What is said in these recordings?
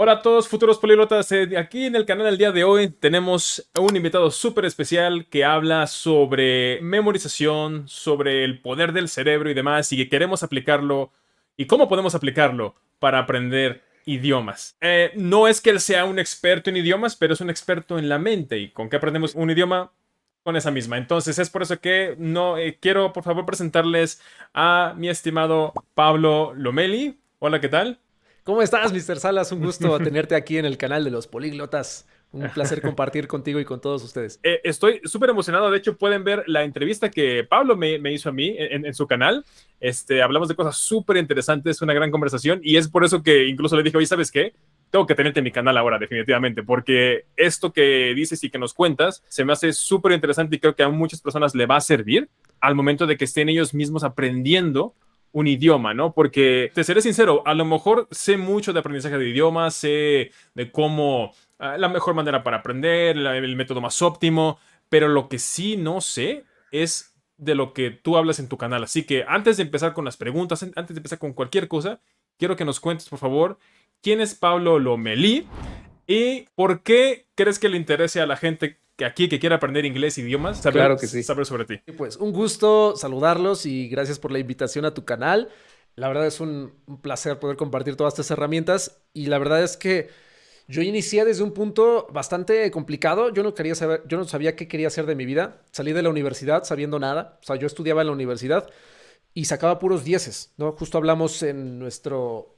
Hola a todos futuros políglotas, aquí en el canal del día de hoy tenemos un invitado súper especial que habla sobre memorización, sobre el poder del cerebro y demás, y que queremos aplicarlo y cómo podemos aplicarlo para aprender idiomas. No es que él sea un experto en idiomas, pero es un experto en la mente. ¿Y con qué aprendemos un idioma? Con esa misma. Entonces es por eso que no quiero por favor presentarles a mi estimado Pablo Lomeli. Hola, ¿qué tal? ¿Cómo estás, Mr. Salas? Un gusto tenerte aquí en el canal de los políglotas. Un placer compartir contigo y con todos ustedes. Estoy súper emocionado. De hecho, pueden ver la entrevista que Pablo me hizo a mí en su canal. Hablamos de cosas súper interesantes, una gran conversación. Y es por eso que incluso le dije, oye, ¿sabes qué? Tengo que tenerte en mi canal ahora, definitivamente, porque esto que dices y que nos cuentas se me hace súper interesante y creo que a muchas personas le va a servir al momento de que estén ellos mismos aprendiendo un idioma, ¿no? Porque, te seré sincero, a lo mejor sé mucho de aprendizaje de idiomas, sé de cómo la mejor manera para aprender, el método más óptimo, pero lo que sí no sé es de lo que tú hablas en tu canal. Así que antes de empezar con las preguntas, antes de empezar con cualquier cosa, quiero que nos cuentes, por favor, quién es Pablo Lomelí y por qué crees que le interese a la gente que aquí que quiere aprender inglés e idiomas saber, Claro que sí. saber sobre ti. Y pues un gusto saludarlos y gracias por la invitación a tu canal. La verdad es un placer poder compartir todas estas herramientas y la verdad es que yo inicié desde un punto bastante complicado. Yo no quería saber, yo no sabía qué quería hacer de mi vida. Salí de la universidad sabiendo nada. O sea, yo estudiaba en la universidad y sacaba puros dieces, ¿no? Justo hablamos en nuestro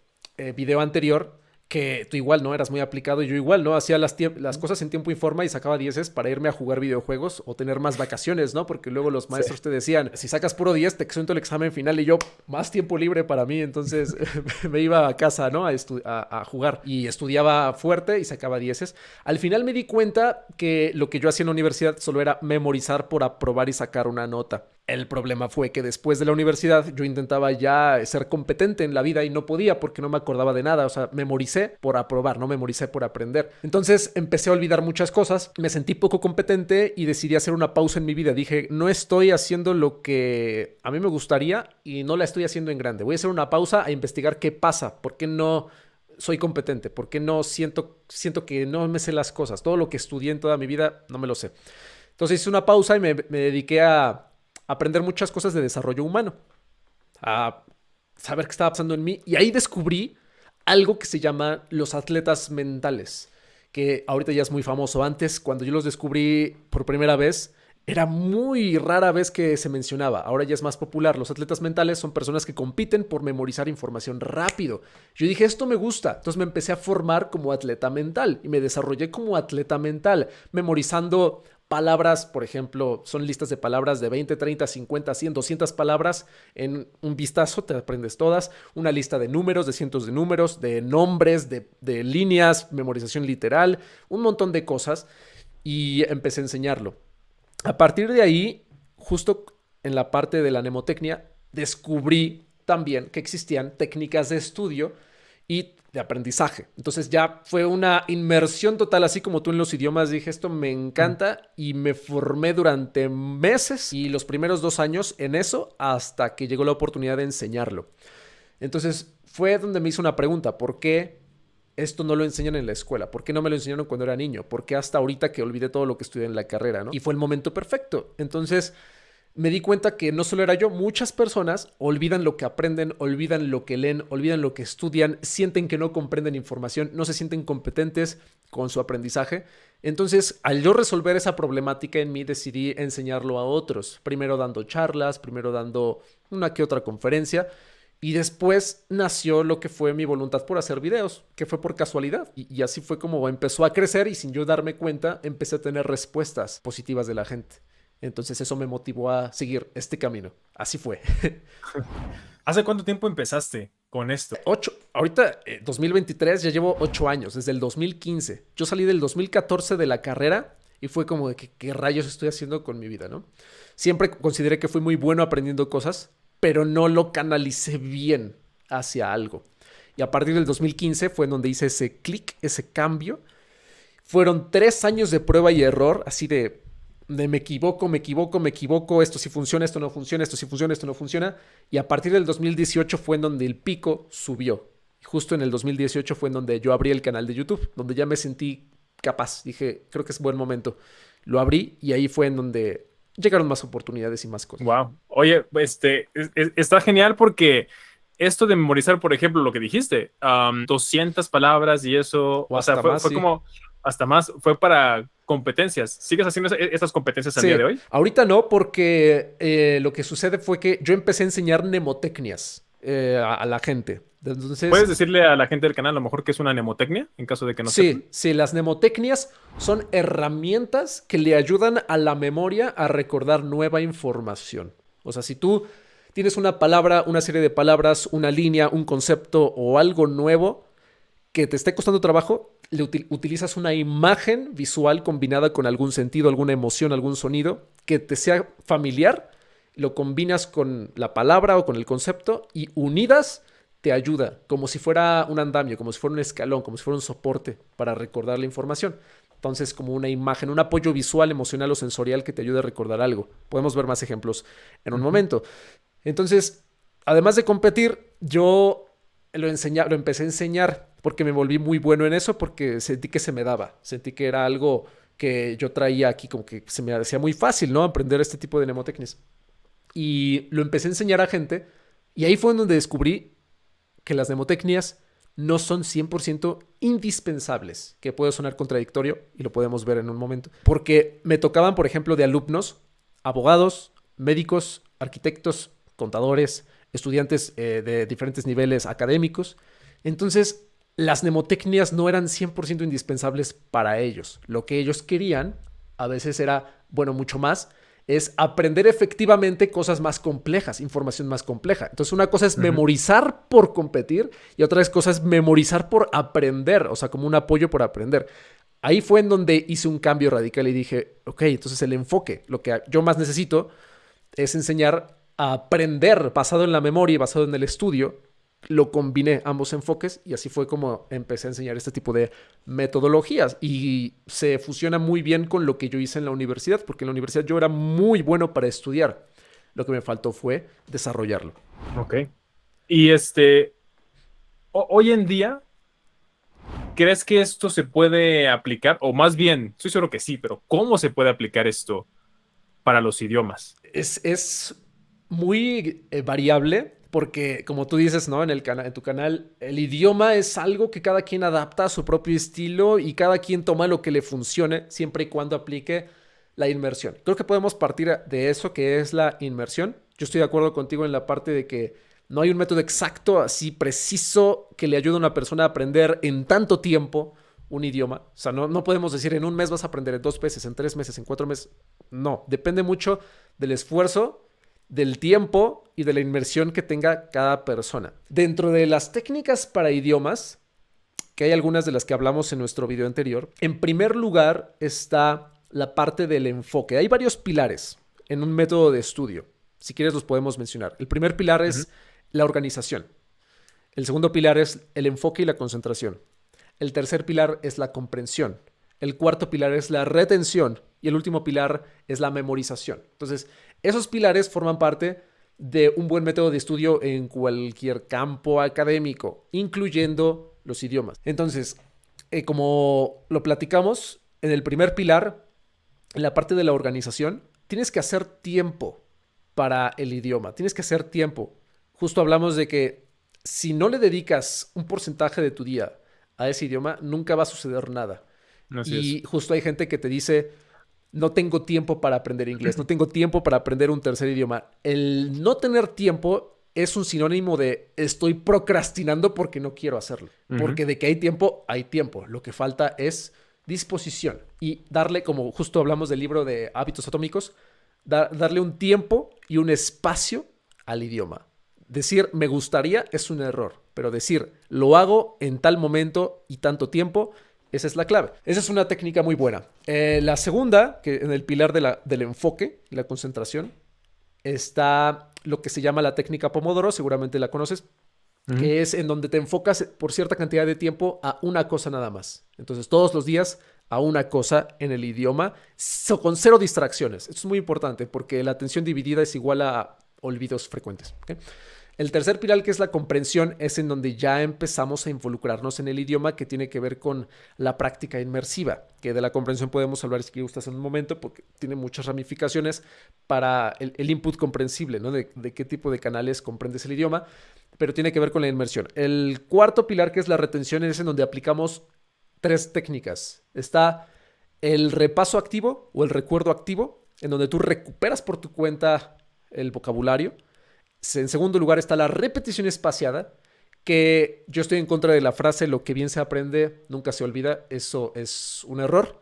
video anterior que tú igual, ¿no? Eras muy aplicado y yo igual, ¿no? Hacía las cosas en tiempo y forma y sacaba dieces para irme a jugar videojuegos o tener más vacaciones, ¿no? Porque luego los Sí. maestros te decían, si sacas puro 10 te exento el examen final y yo, más tiempo libre para mí, entonces me iba a casa, ¿no? A jugar y estudiaba fuerte y sacaba dieces. Al final me di cuenta que lo que yo hacía en la universidad solo era memorizar por aprobar y sacar una nota. El problema fue que después de la universidad yo intentaba ya ser competente en la vida y no podía porque no me acordaba de nada. O sea, memoricé por aprobar, no memoricé por aprender. Entonces empecé a olvidar muchas cosas, me sentí poco competente y decidí hacer una pausa en mi vida. Dije, no estoy haciendo lo que a mí me gustaría y no la estoy haciendo en grande. Voy a hacer una pausa a investigar qué pasa, por qué no soy competente, por qué no siento que no me sé las cosas. Todo lo que estudié en toda mi vida no me lo sé. Entonces hice una pausa y me dediqué a aprender muchas cosas de desarrollo humano, a saber qué estaba pasando en mí. Y ahí descubrí algo que se llama los atletas mentales, que ahorita ya es muy famoso. Antes, cuando yo los descubrí por primera vez, era muy rara vez que se mencionaba. Ahora ya es más popular. Los atletas mentales son personas que compiten por memorizar información rápido. Yo dije, esto me gusta. Entonces me empecé a formar como atleta mental y me desarrollé como atleta mental, memorizando palabras, por ejemplo, son listas de palabras de 20, 30, 50, 100, 200 palabras. En un vistazo te aprendes todas. Una lista de números, de cientos de números, de nombres, de líneas, memorización literal, un montón de cosas. Y empecé a enseñarlo. A partir de ahí, justo en la parte de la mnemotecnia, descubrí también que existían técnicas de estudio y de aprendizaje. Entonces ya fue una inmersión total, así como tú en los idiomas. Dije, esto me encanta y me formé durante meses y los primeros 2 años en eso hasta que llegó la oportunidad de enseñarlo. Entonces fue donde me hizo una pregunta, ¿por qué esto no lo enseñan en la escuela? ¿Por qué no me lo enseñaron cuando era niño? ¿Por qué hasta ahorita que olvidé todo lo que estudié en la carrera, ¿no? Y fue el momento perfecto. Entonces me di cuenta que no solo era yo, muchas personas olvidan lo que aprenden, olvidan lo que leen, olvidan lo que estudian, sienten que no comprenden información, no se sienten competentes con su aprendizaje. Entonces, al yo resolver esa problemática en mí, decidí enseñarlo a otros, primero dando charlas, primero dando una que otra conferencia. Y después nació lo que fue mi voluntad por hacer videos, que fue por casualidad. Y así fue como empezó a crecer y sin yo darme cuenta empecé a tener respuestas positivas de la gente. Entonces eso me motivó a seguir este camino. Así fue. ¿Hace cuánto tiempo empezaste con esto? Ahorita 2023 ya llevo 8 años, desde el 2015. Yo salí del 2014 de la carrera y fue como de que, ¿qué rayos estoy haciendo con mi vida, no? Siempre consideré que fui muy bueno aprendiendo cosas, pero no lo canalicé bien hacia algo. Y a partir del 2015 fue en donde hice ese clic, ese cambio. Fueron 3 años de prueba y error, así de me equivoco, me equivoco, me equivoco, esto sí funciona, esto sí funciona, esto no funciona. Y a partir del 2018 fue en donde el pico subió. Y justo en el 2018 fue en donde yo abrí el canal de YouTube, donde ya me sentí capaz. Dije, creo que es buen momento. Lo abrí y ahí fue en donde llegaron más oportunidades y más cosas. Wow. Oye, está genial porque esto de memorizar, por ejemplo, lo que dijiste, 200 palabras y eso, O o sea, hasta más, fue sí. como, hasta más, fue para competencias. ¿Sigues haciendo esas competencias al Sí, día de hoy? ahorita no, porque lo que sucede fue que yo empecé a enseñar mnemotecnias a la gente. ¿Puedes Entonces, decirle a la gente del canal a lo mejor que es una mnemotecnia, en caso de que no sepan? sí, sí, las mnemotecnias son herramientas que le ayudan a la memoria a recordar nueva información. O sea, si tú tienes una palabra, una serie de palabras, una línea, un concepto o algo nuevo que te esté costando trabajo, utilizas una imagen visual combinada con algún sentido, alguna emoción, algún sonido que te sea familiar, lo combinas con la palabra o con el concepto y unidas te ayuda, como si fuera un andamio, como si fuera un escalón, como si fuera un soporte para recordar la información. Entonces, como una imagen, un apoyo visual, emocional o sensorial que te ayude a recordar algo. Podemos ver más ejemplos en un momento. Entonces, además de competir, yo lo empecé a enseñar porque me volví muy bueno en eso, porque sentí que se me daba, sentí que era algo que yo traía aquí, como que se me hacía muy fácil, ¿no? Aprender este tipo de mnemotecnias. Y lo empecé a enseñar a gente, y ahí fue en donde descubrí que las mnemotecnias no son 100% indispensables, que puede sonar contradictorio y lo podemos ver en un momento. Porque me tocaban, por ejemplo, de alumnos, abogados, médicos, arquitectos, contadores, estudiantes de diferentes niveles académicos. Entonces, las mnemotecnias no eran 100% indispensables para ellos. Lo que ellos querían a veces era, bueno, mucho más, es aprender efectivamente cosas más complejas, información más compleja. Entonces, una cosa es memorizar por competir y otra cosa es memorizar por aprender, o sea, como un apoyo por aprender. Ahí fue en donde hice un cambio radical y dije, ok, entonces el enfoque, lo que yo más necesito es enseñar a aprender basado en la memoria y basado en el estudio. Lo combiné ambos enfoques y así fue como empecé a enseñar este tipo de metodologías y se fusiona muy bien con lo que yo hice en la universidad, porque en la universidad yo era muy bueno para estudiar. Lo que me faltó fue desarrollarlo. Ok. Y hoy en día, ¿crees que esto se puede aplicar? O más bien, estoy seguro que sí, pero ¿cómo se puede aplicar esto para los idiomas? Es muy variable porque, como tú dices, ¿no? En tu canal, el idioma es algo que cada quien adapta a su propio estilo y cada quien toma lo que le funcione siempre y cuando aplique la inmersión. Creo que podemos partir de eso que es la inmersión. Yo estoy de acuerdo contigo en la parte de que no hay un método exacto, así preciso, que le ayude a una persona a aprender en tanto tiempo un idioma. O sea, no podemos decir en un mes vas a aprender, en 2 meses, en 3 meses, en 4 meses. No, depende mucho del esfuerzo, del tiempo y de la inmersión que tenga cada persona. Dentro de las técnicas para idiomas, que hay algunas de las que hablamos en nuestro video anterior, en primer lugar está la parte del enfoque. Hay varios pilares en un método de estudio. Si quieres los podemos mencionar. El primer pilar es la organización. El segundo pilar es el enfoque y la concentración. El tercer pilar es la comprensión. El cuarto pilar es la retención. Y el último pilar es la memorización. Entonces, esos pilares forman parte de un buen método de estudio en cualquier campo académico, incluyendo los idiomas. Entonces, como lo platicamos, en el primer pilar, en la parte de la organización, tienes que hacer tiempo para el idioma. Tienes que hacer tiempo. Justo hablamos de que si no le dedicas un porcentaje de tu día a ese idioma, nunca va a suceder nada. Así Y es. justo hay gente que te dice, no tengo tiempo para aprender inglés, no tengo tiempo para aprender un tercer idioma. El no tener tiempo es un sinónimo de estoy procrastinando porque no quiero hacerlo. Porque de que hay tiempo, hay tiempo. Lo que falta es disposición y darle, como justo hablamos del libro de hábitos atómicos, darle un tiempo y un espacio al idioma. Decir me gustaría es un error, pero decir lo hago en tal momento y tanto tiempo, esa es la clave. Esa es una técnica muy buena. La segunda, que en el pilar del enfoque y la concentración, está lo que se llama la técnica Pomodoro, seguramente la conoces, que es en donde te enfocas por cierta cantidad de tiempo a una cosa nada más. Entonces, todos los días a una cosa en el idioma, con cero distracciones. Esto es muy importante porque la atención dividida es igual a olvidos frecuentes. ¿Okay? El tercer pilar, que es la comprensión, es en donde ya empezamos a involucrarnos en el idioma, que tiene que ver con la práctica inmersiva, que de la comprensión podemos hablar si gustas en un momento, porque tiene muchas ramificaciones para el input comprensible, ¿no? De qué tipo de canales comprendes el idioma, pero tiene que ver con la inmersión. El cuarto pilar, que es la retención, es en donde aplicamos tres técnicas. Está el repaso activo o el recuerdo activo, en donde tú recuperas por tu cuenta el vocabulario. En segundo lugar está la repetición espaciada, que yo estoy en contra de la frase lo que bien se aprende nunca se olvida. Eso es un error.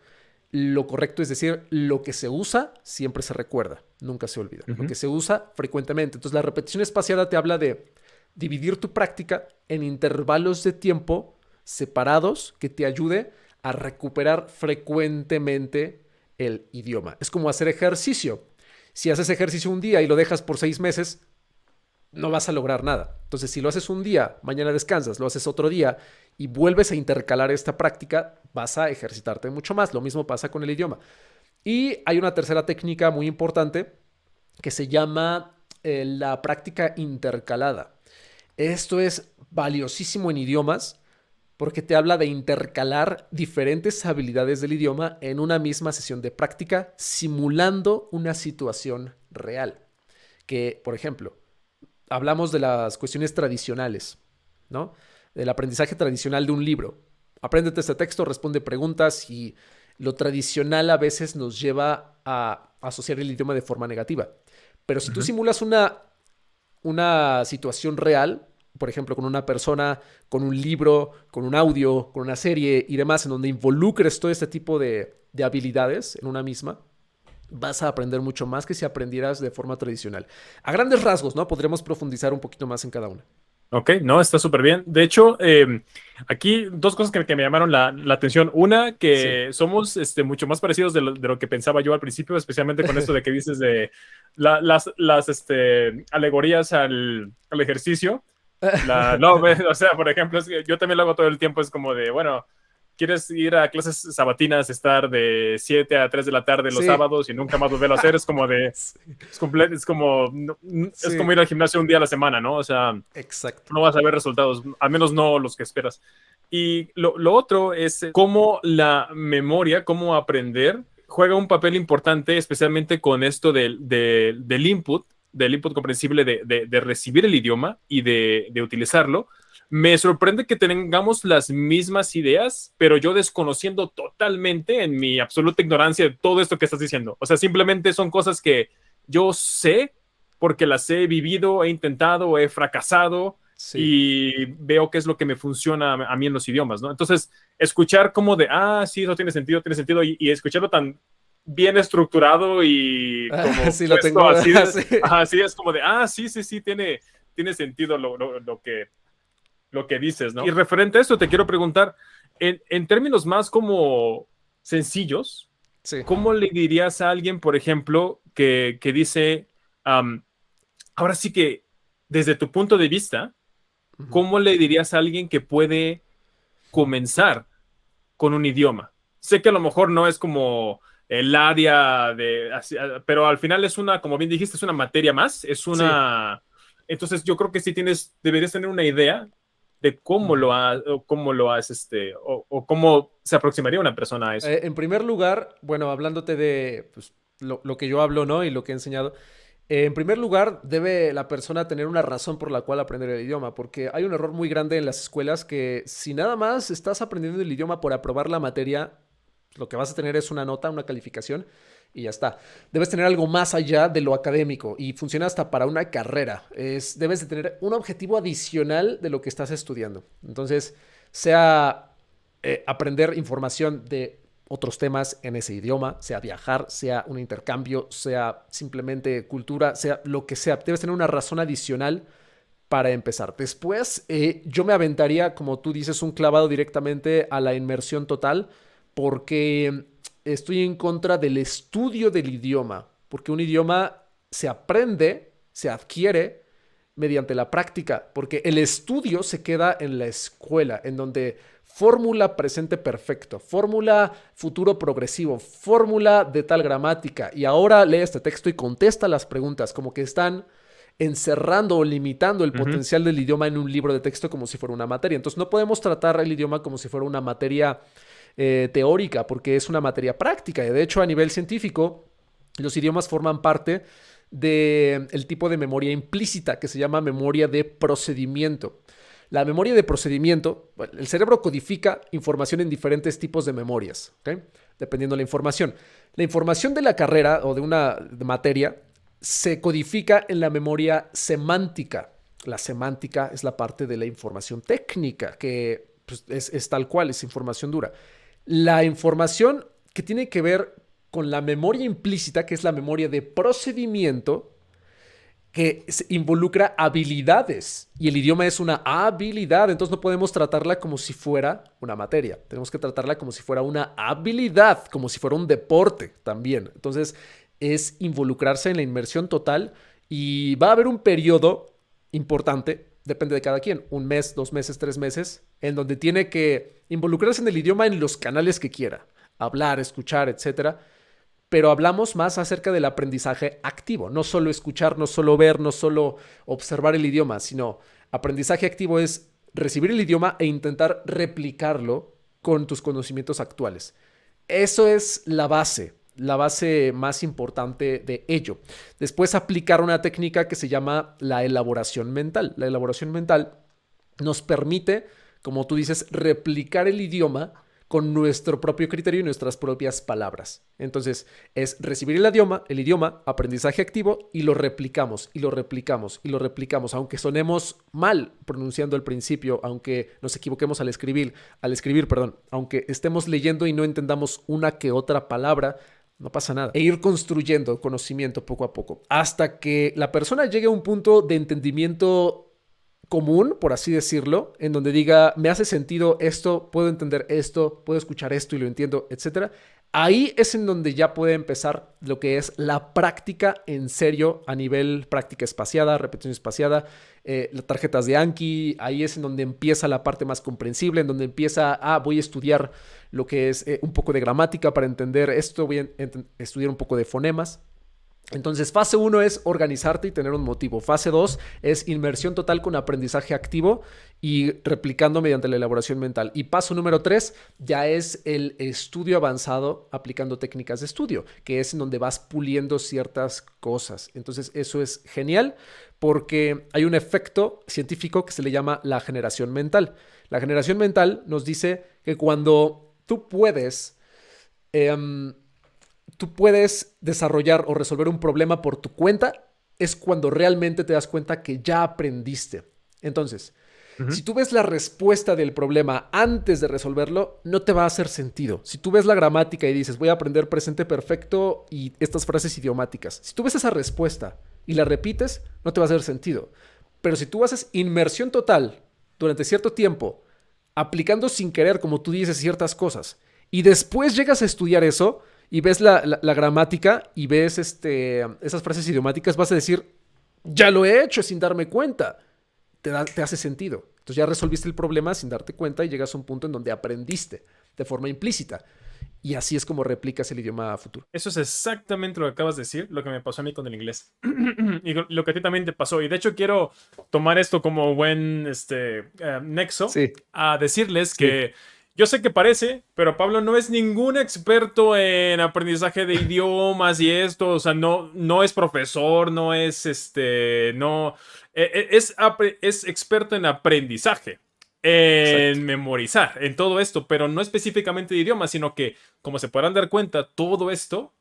Lo correcto es decir, lo que se usa siempre se recuerda, nunca se olvida. Lo que se usa frecuentemente. Entonces la repetición espaciada te habla de dividir tu práctica en intervalos de tiempo separados que te ayude a recuperar frecuentemente el idioma. Es como hacer ejercicio. Si haces ejercicio un día y lo dejas por 6 meses, no vas a lograr nada. Entonces, si lo haces un día, mañana descansas, lo haces otro día y vuelves a intercalar esta práctica, vas a ejercitarte mucho más. Lo mismo pasa con el idioma. Y hay una tercera técnica muy importante que se llama la práctica intercalada. Esto es valiosísimo en idiomas porque te habla de intercalar diferentes habilidades del idioma en una misma sesión de práctica, simulando una situación real. Que, por ejemplo, hablamos de las cuestiones tradicionales, ¿no? Del aprendizaje tradicional de un libro. Apréndete este texto, responde preguntas y lo tradicional a veces nos lleva a asociar el idioma de forma negativa. Pero si tú simulas una situación real, por ejemplo, con una persona, con un libro, con un audio, con una serie y demás, en donde involucres todo este tipo de habilidades en una misma, vas a aprender mucho más que si aprendieras de forma tradicional. A grandes rasgos, ¿no? Podríamos profundizar un poquito más en cada una. Ok, no, está súper bien. De hecho, aquí dos cosas que me llamaron la atención. Una, que somos mucho más parecidos de lo que pensaba yo al principio, especialmente con esto de que dices de las alegorías al ejercicio. No, o sea, por ejemplo, es que yo también lo hago todo el tiempo. Es como de, bueno, quieres ir a clases sabatinas, estar de 7 a 3 de la tarde los sábados y nunca más volverlo a hacer. Es como de, es como ir al gimnasio un día a la semana, ¿no? O sea, exacto, no vas a ver resultados, al menos no los que esperas. Y lo otro es cómo la memoria, cómo aprender, juega un papel importante, especialmente con esto del input comprensible de recibir el idioma y de utilizarlo. Me sorprende que tengamos las mismas ideas, pero yo desconociendo totalmente en mi absoluta ignorancia de todo esto que estás diciendo. O sea, simplemente son cosas que yo sé porque las he vivido, he intentado, he fracasado y veo qué es lo que me funciona a mí en los idiomas, ¿no? Entonces, escuchar como de, sí, eso tiene sentido, y escucharlo tan bien estructurado y como sí, lo tengo. Así, así es como de, sí, tiene sentido lo que dices, ¿no? Y referente a esto, te quiero preguntar, en términos más como sencillos, ¿cómo le dirías a alguien, por ejemplo, que dice, ahora sí que desde tu punto de vista, ¿cómo le dirías a alguien que puede comenzar con un idioma? Sé que a lo mejor no es como el área pero al final es como bien dijiste, es una materia más, entonces yo creo que sí deberías tener una idea de cómo lo has, o cómo se aproximaría una persona a eso. En primer lugar, bueno, hablándote de pues, lo que yo hablo, ¿no? Y lo que he enseñado. En primer lugar, debe la persona tener una razón por la cual aprender el idioma, porque hay un error muy grande en las escuelas que si nada más estás aprendiendo el idioma por aprobar la materia, lo que vas a tener es una nota, una calificación y ya está. Debes tener algo más allá de lo académico y funciona hasta para una carrera. Debes de tener un objetivo adicional de lo que estás estudiando. Entonces, sea aprender información de otros temas en ese idioma, sea viajar, sea un intercambio, sea simplemente cultura, sea lo que sea. Debes tener una razón adicional para empezar. Después, yo me aventaría, como tú dices, un clavado directamente a la inmersión total, porque estoy en contra del estudio del idioma, porque un idioma se aprende, se adquiere mediante la práctica, porque el estudio se queda en la escuela, en donde fórmula presente perfecto, fórmula futuro progresivo, fórmula de tal gramática, y ahora lee este texto y contesta las preguntas, como que están encerrando o limitando el Ujú. potencial del idioma en un libro de texto como si fuera una materia. Entonces no podemos tratar el idioma como si fuera una materia teórica, porque es una materia práctica. Y de hecho, a nivel científico, los idiomas forman parte del tipo de memoria implícita que se llama memoria de procedimiento. La memoria de procedimiento, el cerebro codifica información en diferentes tipos de memorias, ¿ok? Dependiendo de la información. La información de la carrera o de una materia se codifica en la memoria semántica. La semántica es la parte de la información técnica, que pues, es tal cual, es información dura. La información que tiene que ver con la memoria implícita, que es la memoria de procedimiento, que involucra habilidades. Y el idioma es una habilidad, entonces no podemos tratarla como si fuera una materia. Tenemos que tratarla como si fuera una habilidad, como si fuera un deporte también. Entonces es involucrarse en la inmersión total y va a haber un periodo importante, depende de cada quien, 1 mes, 2 meses, 3 meses, en donde tiene que involucrarse en el idioma en los canales que quiera, hablar, escuchar, etcétera. Pero hablamos más acerca del aprendizaje activo, no solo escuchar, no solo ver, no solo observar el idioma, sino aprendizaje activo es recibir el idioma e intentar replicarlo con tus conocimientos actuales. Eso es la base más importante de ello. Después aplicar una técnica que se llama la elaboración mental. La elaboración mental nos permite, como tú dices, replicar el idioma con nuestro propio criterio y nuestras propias palabras. Entonces, es recibir el idioma, aprendizaje activo, y lo replicamos, y lo replicamos, y lo replicamos, aunque sonemos mal pronunciando al principio, aunque nos equivoquemos al escribir, perdón, aunque estemos leyendo y no entendamos una que otra palabra, no pasa nada. E ir construyendo conocimiento poco a poco, hasta que la persona llegue a un punto de entendimiento común, por así decirlo, en donde diga, me hace sentido esto, puedo entender esto, puedo escuchar esto y lo entiendo, etcétera. Ahí es en donde ya puede empezar lo que es la práctica en serio a nivel práctica espaciada, repetición espaciada, las tarjetas de Anki. Ahí es en donde empieza la parte más comprensible, en donde empieza, voy a estudiar lo que es un poco de gramática para entender esto, voy a estudiar un poco de fonemas. Entonces, fase 1 es organizarte y tener un motivo. Fase 2 es inmersión total con aprendizaje activo y replicando mediante la elaboración mental. Y paso número 3 ya es el estudio avanzado aplicando técnicas de estudio, que es en donde vas puliendo ciertas cosas. Entonces, eso es genial porque hay un efecto científico que se le llama la generación mental. La generación mental nos dice que cuando tú puedes desarrollar o resolver un problema por tu cuenta, es cuando realmente te das cuenta que ya aprendiste. Entonces, si tú ves la respuesta del problema antes de resolverlo, no te va a hacer sentido. Si tú ves la gramática y dices, voy a aprender presente perfecto y estas frases idiomáticas, si tú ves esa respuesta y la repites, no te va a hacer sentido. Pero si tú haces inmersión total durante cierto tiempo, aplicando sin querer, como tú dices, ciertas cosas, y después llegas a estudiar eso, y ves la gramática y ves esas frases idiomáticas, vas a decir, ya lo he hecho sin darme cuenta. Te hace sentido. Entonces ya resolviste el problema sin darte cuenta y llegas a un punto en donde aprendiste de forma implícita. Y así es como replicas el idioma a futuro. Eso es exactamente lo que acabas de decir, lo que me pasó a mí con el inglés. Y lo que a ti también te pasó. Y de hecho quiero tomar esto como buen nexo Sí, a decirles sí. que yo sé que parece, pero Pablo no es ningún experto en aprendizaje de idiomas y esto. O sea, no es profesor, no es no. Es experto en aprendizaje, Exacto. en memorizar, en todo esto, pero no específicamente de idiomas, sino que, como se podrán dar cuenta, todo esto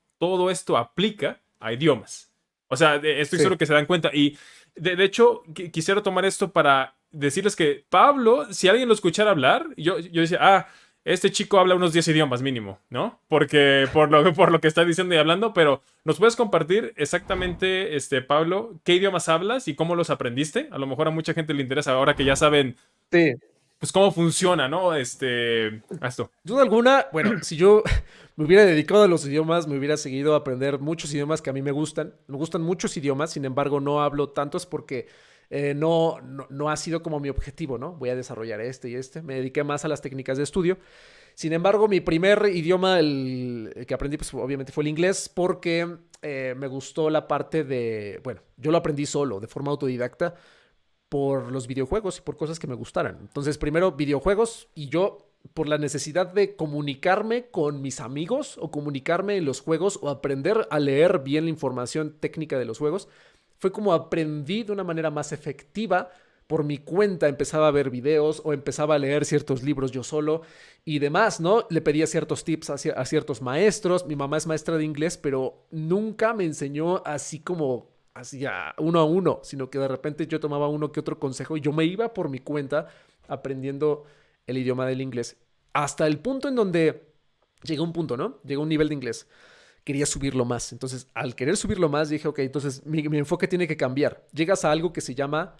aplica a idiomas. O sea, estoy Sí. seguro que se dan cuenta. Y de hecho, quisiera tomar esto para decirles que Pablo, si alguien lo escuchara hablar, yo decía, este chico habla unos 10 idiomas mínimo, ¿no? Porque por lo que está diciendo y hablando, pero ¿nos puedes compartir exactamente, Pablo, qué idiomas hablas y cómo los aprendiste? A lo mejor a mucha gente le interesa ahora que ya saben, Sí. pues, cómo funciona, ¿no? Esto. Duda alguna, bueno, si yo me hubiera dedicado a los idiomas, me hubiera seguido a aprender muchos idiomas que a mí me gustan. Me gustan muchos idiomas, sin embargo, no hablo tantos porque no ha sido como mi objetivo, ¿no? Voy a desarrollar este y este. Me dediqué más a las técnicas de estudio. Sin embargo, mi primer idioma, el que aprendí, pues obviamente fue el inglés, porque me gustó la parte de, bueno, yo lo aprendí solo, de forma autodidacta, por los videojuegos y por cosas que me gustaran. Entonces, primero videojuegos y yo por la necesidad de comunicarme con mis amigos o comunicarme en los juegos o aprender a leer bien la información técnica de los juegos, fue como aprendí de una manera más efectiva. Por mi cuenta empezaba a ver videos o empezaba a leer ciertos libros yo solo y demás, ¿no? Le pedía ciertos tips a ciertos maestros. Mi mamá es maestra de inglés, pero nunca me enseñó así como así a uno, sino que de repente yo tomaba uno que otro consejo y yo me iba por mi cuenta aprendiendo el idioma del inglés. Hasta el punto en donde llegó un punto, ¿no? Llegó un nivel de inglés. Quería subirlo más. Entonces, al querer subirlo más, dije, ok, entonces mi enfoque tiene que cambiar. Llegas a algo que se llama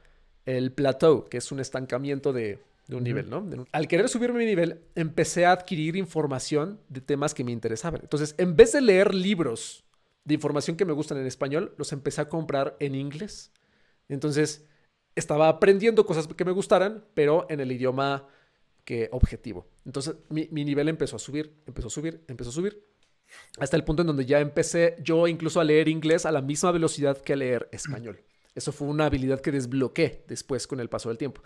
el plateau, que es un estancamiento de un nivel, ¿no? Al querer subir mi nivel, empecé a adquirir información de temas que me interesaban. Entonces, en vez de leer libros de información que me gustan en español, los empecé a comprar en inglés. Entonces, estaba aprendiendo cosas que me gustaran, pero en el idioma que objetivo. Entonces, mi nivel empezó a subir, empezó a subir, empezó a subir, hasta el punto en donde ya empecé yo incluso a leer inglés a la misma velocidad que a leer español. Eso fue una habilidad que desbloqueé después con el paso del tiempo.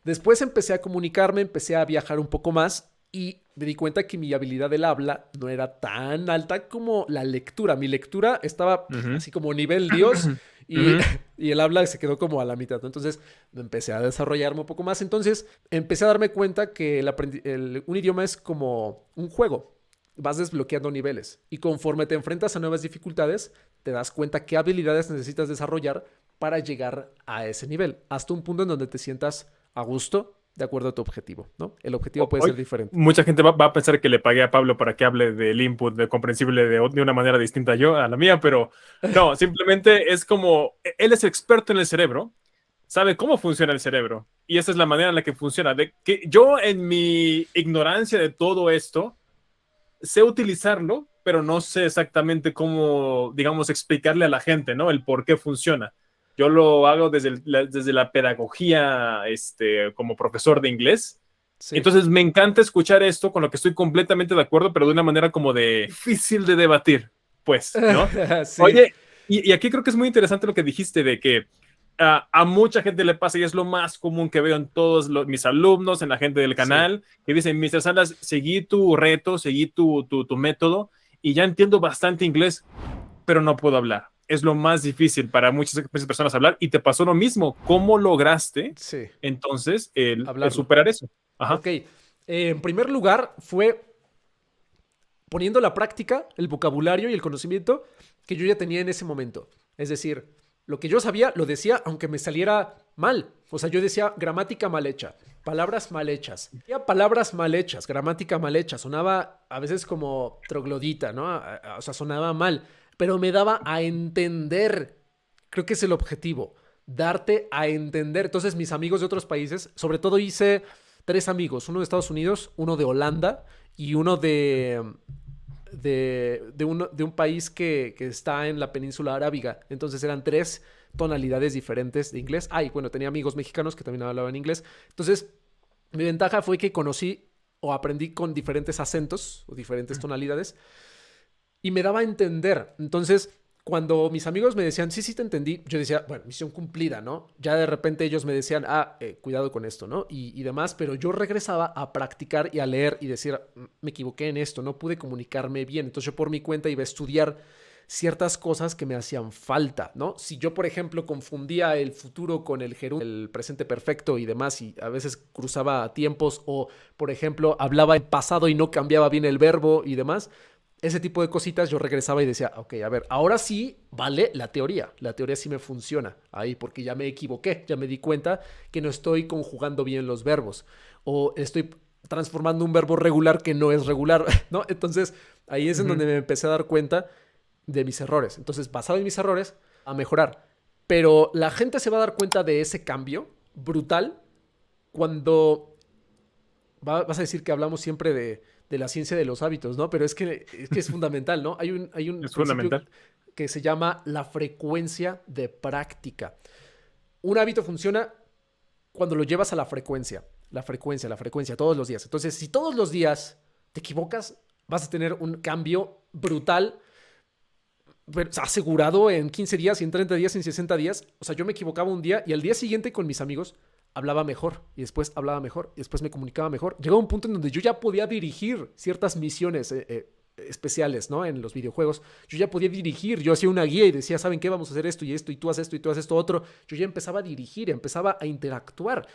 Después empecé a comunicarme, empecé a viajar un poco más y me di cuenta que mi habilidad del habla no era tan alta como la lectura. Mi lectura estaba así como nivel Dios y, y el habla se quedó como a la mitad, ¿no? Entonces empecé a desarrollarme un poco más. Entonces empecé a darme cuenta que un idioma es como un juego. Vas desbloqueando niveles y conforme te enfrentas a nuevas dificultades, te das cuenta qué habilidades necesitas desarrollar para llegar a ese nivel, hasta un punto en donde te sientas a gusto de acuerdo a tu objetivo, ¿no? El objetivo puede ser diferente. Mucha gente va a pensar que le pagué a Pablo para que hable del input de comprensible de una manera distinta a la mía, pero no, simplemente es como, él es experto en el cerebro, sabe cómo funciona el cerebro y esa es la manera en la que funciona. De que yo en mi ignorancia de todo esto, sé utilizarlo, pero no sé exactamente cómo, digamos, explicarle a la gente, ¿no? El por qué funciona. Yo lo hago desde la pedagogía, como profesor de inglés. Sí. Entonces me encanta escuchar esto con lo que estoy completamente de acuerdo, pero de una manera como de difícil de debatir, pues, ¿no? Sí. Oye, y aquí creo que es muy interesante lo que dijiste de que a mucha gente le pasa y es lo más común que veo en todos mis alumnos, en la gente del canal, sí, que dicen, Mr. Salas, seguí tu reto, seguí tu método y ya entiendo bastante inglés, pero no puedo hablar. Es lo más difícil para muchas personas hablar y te pasó lo mismo. ¿Cómo lograste entonces el superar eso? Ajá. Ok, en primer lugar fue poniendo la práctica, el vocabulario y el conocimiento que yo ya tenía en ese momento. Es decir, lo que yo sabía lo decía aunque me saliera mal. O sea, yo decía gramática mal hecha, palabras mal hechas. Decía palabras mal hechas, gramática mal hecha. Sonaba a veces como troglodita, ¿no? O sea, sonaba mal. Pero me daba a entender. Creo que es el objetivo, darte a entender. Entonces, mis amigos de otros países, sobre todo hice 3 amigos, uno de Estados Unidos, uno de Holanda y uno de un país que está en la península arábiga. Entonces eran 3 tonalidades diferentes de inglés. Y bueno, tenía amigos mexicanos que también hablaban inglés. Entonces, mi ventaja fue que conocí o aprendí con diferentes acentos o diferentes tonalidades y me daba a entender. Entonces, cuando mis amigos me decían, sí, te entendí, yo decía, bueno, misión cumplida, ¿no? Ya de repente ellos me decían, cuidado con esto, ¿no? Y demás, pero yo regresaba a practicar y a leer y decir, me equivoqué en esto, no pude comunicarme bien. Entonces yo por mi cuenta iba a estudiar ciertas cosas que me hacían falta, ¿no? Si yo, por ejemplo, confundía el futuro con el gerundio, el presente perfecto y demás, y a veces cruzaba tiempos o, por ejemplo, hablaba en pasado y no cambiaba bien el verbo y demás, ese tipo de cositas yo regresaba y decía, ok, a ver, ahora sí vale la teoría sí me funciona ahí porque ya me equivoqué, ya me di cuenta que no estoy conjugando bien los verbos o estoy transformando un verbo regular que no es regular, ¿no? Entonces ahí es en donde me empecé a dar cuenta de mis errores. Entonces, basado en mis errores, a mejorar. Pero la gente se va a dar cuenta de ese cambio brutal cuando vas a decir que hablamos siempre de la ciencia de los hábitos, ¿no? Pero es que es fundamental, ¿no? Hay un es fundamental que se llama la frecuencia de práctica. Un hábito funciona cuando lo llevas a la frecuencia, todos los días. Entonces, si todos los días te equivocas, vas a tener un cambio brutal. pero asegurado en 15 días, en 30 días, en 60 días. O sea, yo me equivocaba un día y al día siguiente con mis amigos hablaba mejor y después hablaba mejor y después me comunicaba mejor. Llegó un punto en donde yo ya podía dirigir ciertas misiones especiales, ¿no? En los videojuegos. Yo ya podía dirigir, yo hacía una guía y decía, ¿saben qué? Vamos a hacer esto y tú haces esto y tú haces esto otro. Yo ya empezaba a dirigir, empezaba a interactuar.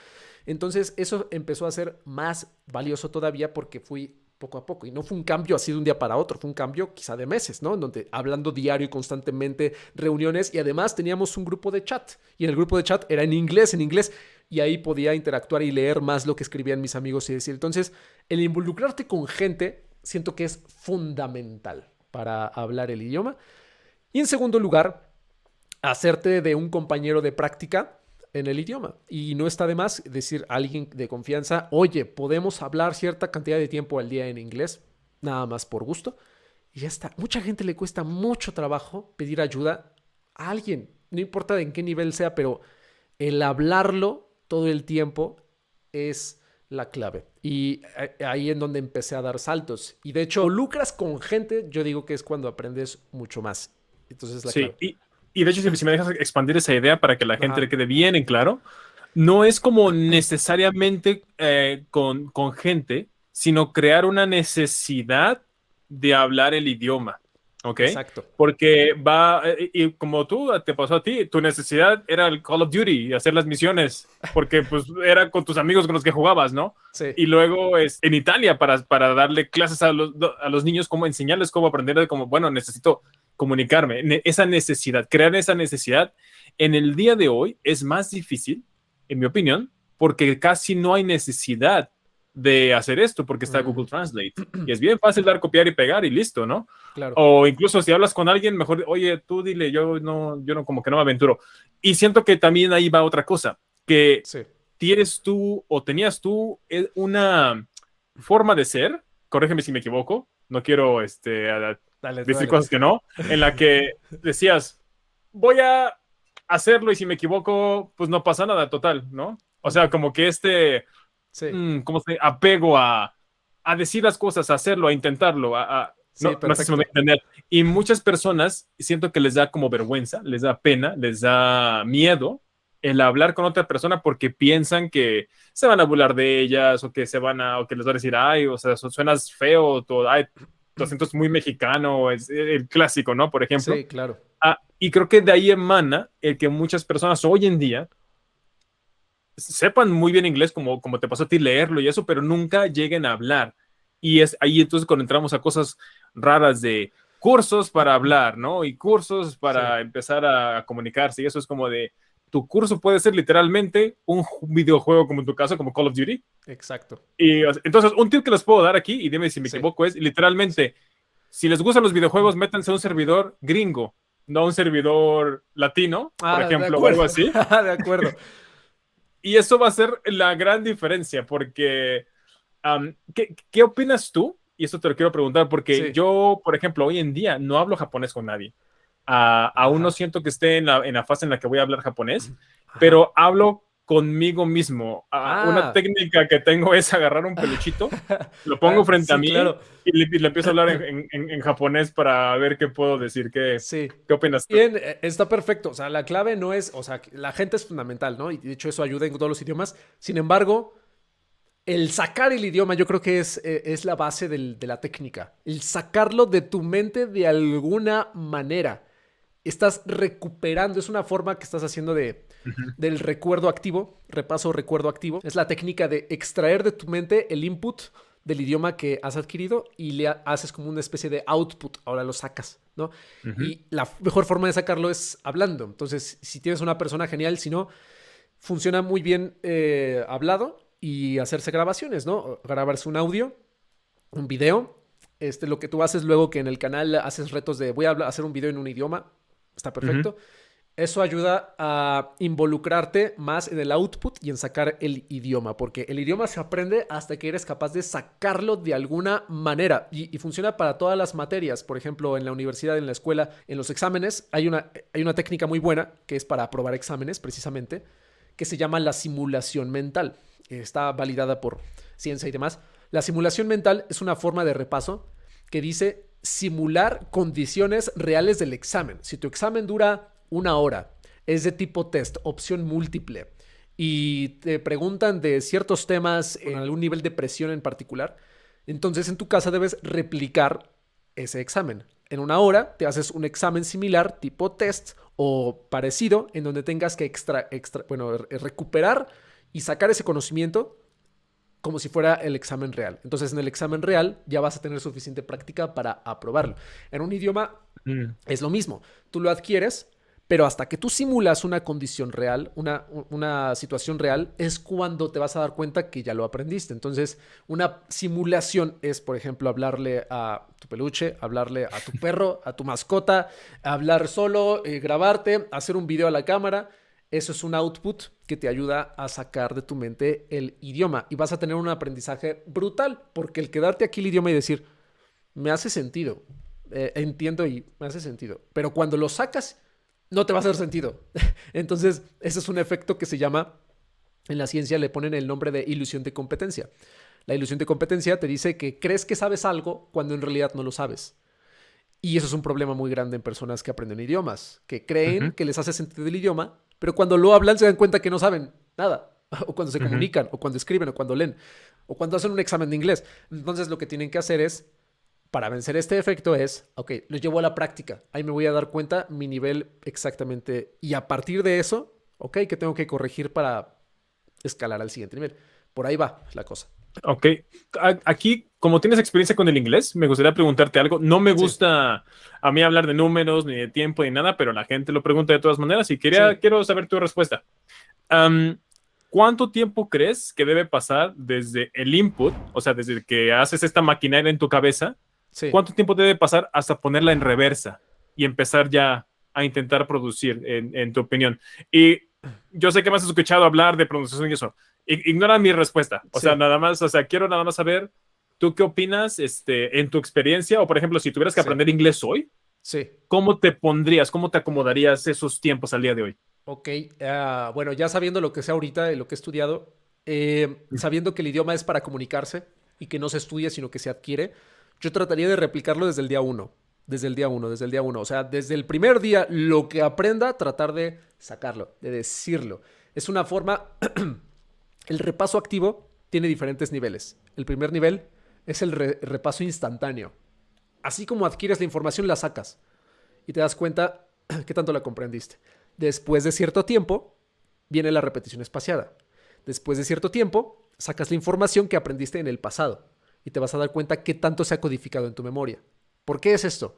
Entonces eso empezó a ser más valioso todavía porque fui poco a poco. Y no fue un cambio así de un día para otro, fue un cambio quizá de meses, ¿no? En donde hablando diario y constantemente, reuniones y además teníamos un grupo de chat. Y en el grupo de chat era en inglés. Y ahí podía interactuar y leer más lo que escribían mis amigos y decir. Entonces, el involucrarte con gente siento que es fundamental para hablar el idioma. Y en segundo lugar, hacerte de un compañero de práctica en el idioma. Y no está de más decir a alguien de confianza, oye, podemos hablar cierta cantidad de tiempo al día en inglés, nada más por gusto. Y ya está. Mucha gente le cuesta mucho trabajo pedir ayuda a alguien, no importa en qué nivel sea, pero el hablarlo todo el tiempo es la clave. Y ahí en donde empecé a dar saltos. Y de hecho, lucras con gente, yo digo que es cuando aprendes mucho más. Entonces es la clave. Y de hecho, si me dejas expandir esa idea para que la gente Ajá. le quede bien en claro, no es como necesariamente con gente, sino crear una necesidad de hablar el idioma. ¿Ok? Exacto. Porque y como tú te pasó a ti, tu necesidad era el Call of Duty y hacer las misiones, porque pues era con tus amigos con los que jugabas, ¿no? Sí. Y luego en Italia para darle clases a los niños, cómo enseñarles cómo aprender, como, bueno, necesito comunicarme, esa necesidad, crear esa necesidad. En el día de hoy es más difícil, en mi opinión, porque casi no hay necesidad de hacer esto porque está Google Translate y es bien fácil dar copiar y pegar y listo, ¿no? Claro. O incluso si hablas con alguien, mejor, oye, tú dile, yo no, como que no me aventuro. Y siento que también ahí va otra cosa, que Sí. tienes tú o tenías tú una forma de ser, corrígeme si me equivoco, no quiero decir cosas que no, en la que decías, voy a hacerlo y si me equivoco, pues no pasa nada, total, ¿no? O sea, como que sí. ¿cómo se apego a decir las cosas, a hacerlo, a intentarlo, sí, no sé si me voy a entender. Y muchas personas siento que les da como vergüenza, les da pena, les da miedo el hablar con otra persona porque piensan que se van a burlar de ellas o que o que les van a decir, ay, o sea, suenas feo, ay, lo siento, es muy mexicano, es el clásico, ¿no? Por ejemplo. Sí, claro. Y creo que de ahí emana el que muchas personas hoy en día sepan muy bien inglés, como te pasó a ti leerlo y eso, pero nunca lleguen a hablar. Y es ahí entonces cuando entramos a cosas raras de cursos para hablar, ¿no? Y cursos para empezar a comunicarse. Y eso es como de, tu curso puede ser literalmente un videojuego, como en tu caso, como Call of Duty. Exacto. Y entonces, un tip que les puedo dar aquí, y dime si me equivoco, es literalmente, si les gustan los videojuegos, métanse a un servidor gringo, no a un servidor latino, por ejemplo, o algo así. De acuerdo. Y eso va a ser la gran diferencia, porque ¿qué opinas tú? Y eso te lo quiero preguntar, porque yo, por ejemplo, hoy en día no hablo japonés con nadie. Aún no siento que esté en la fase en la que voy a hablar japonés, pero hablo conmigo mismo. Una técnica que tengo es agarrar un peluchito, lo pongo frente a mí y le empiezo a hablar en japonés para ver qué puedo decir. ¿Qué opinas tú? Bien, está perfecto. O sea, la clave no es, o sea, la gente es fundamental, ¿no? Y de hecho eso ayuda en todos los idiomas. Sin embargo, el sacar el idioma yo creo que es la base de la técnica. El sacarlo de tu mente de alguna manera. Estás recuperando, es una forma que estás haciendo del recuerdo activo, recuerdo activo. Es la técnica de extraer de tu mente el input del idioma que has adquirido y le haces como una especie de output, ahora lo sacas, ¿no? Y la mejor forma de sacarlo es hablando. Entonces, si tienes una persona, genial, si no, funciona muy bien hablado y hacerse grabaciones, ¿no? Grabarse un audio, un video. Lo que tú haces luego que en el canal haces retos de voy a hacer un video en un idioma, está perfecto. Eso ayuda a involucrarte más en el output y en sacar el idioma, porque el idioma se aprende hasta que eres capaz de sacarlo de alguna manera y funciona para todas las materias. Por ejemplo, en la universidad, en la escuela, en los exámenes, hay una técnica muy buena que es para aprobar exámenes precisamente, que se llama la simulación mental. Está validada por ciencia y demás. La simulación mental es una forma de repaso que dice, simular condiciones reales del examen. Si tu examen dura 1 hora, es de tipo test, opción múltiple, y te preguntan de ciertos temas en algún nivel de presión en particular, entonces en tu casa debes replicar ese examen. En 1 hora te haces un examen similar, tipo test o parecido, en donde tengas que recuperar y sacar ese conocimiento como si fuera el examen real. Entonces, en el examen real ya vas a tener suficiente práctica para aprobarlo. En un idioma es lo mismo. Tú lo adquieres, pero hasta que tú simulas una condición real, una situación real, es cuando te vas a dar cuenta que ya lo aprendiste. Entonces, una simulación es, por ejemplo, hablarle a tu peluche, hablarle a tu perro, a tu mascota, hablar solo, grabarte, hacer un video a la cámara. Eso es un output que te ayuda a sacar de tu mente el idioma y vas a tener un aprendizaje brutal, porque el quedarte aquí el idioma y decir, me hace sentido, entiendo y me hace sentido, pero cuando lo sacas, no te va a hacer sentido. Entonces, ese es un efecto que se llama, en la ciencia le ponen el nombre de ilusión de competencia. La ilusión de competencia te dice que crees que sabes algo cuando en realidad no lo sabes. Y eso es un problema muy grande en personas que aprenden idiomas, que creen que les hace sentido el idioma, pero cuando lo hablan se dan cuenta que no saben nada. O cuando se comunican, o cuando escriben, o cuando leen, o cuando hacen un examen de inglés. Entonces lo que tienen que hacer es, para vencer este efecto es, ok, lo llevo a la práctica. Ahí me voy a dar cuenta mi nivel exactamente. Y a partir de eso, ok, que tengo que corregir para escalar al siguiente nivel. Por ahí va la cosa. Ok. Aquí, como tienes experiencia con el inglés, me gustaría preguntarte algo. No me gusta a mí hablar de números, ni de tiempo, ni nada, pero la gente lo pregunta de todas maneras y quiero saber tu respuesta. ¿Cuánto tiempo crees que debe pasar desde el input, o sea, desde que haces esta maquinaria en tu cabeza? Sí. ¿Cuánto tiempo debe pasar hasta ponerla en reversa y empezar ya a intentar producir, en tu opinión? Y yo sé que me has escuchado hablar de pronunciación y eso. Ignora mi respuesta. O sea, nada más, quiero nada más saber, ¿tú qué opinas en tu experiencia? O, por ejemplo, si tuvieras que aprender inglés hoy, ¿cómo te pondrías, cómo te acomodarías esos tiempos al día de hoy? Ok, bueno, ya sabiendo lo que sé ahorita y lo que he estudiado, sabiendo que el idioma es para comunicarse y que no se estudia, sino que se adquiere, yo trataría de replicarlo desde el día uno. Desde el día uno. O sea, desde el primer día, lo que aprenda, tratar de sacarlo, de decirlo. Es una forma... El repaso activo tiene diferentes niveles. El primer nivel es el repaso instantáneo. Así como adquieres la información, la sacas y te das cuenta qué tanto la comprendiste. Después de cierto tiempo, viene la repetición espaciada. Después de cierto tiempo, sacas la información que aprendiste en el pasado y te vas a dar cuenta qué tanto se ha codificado en tu memoria. ¿Por qué es esto?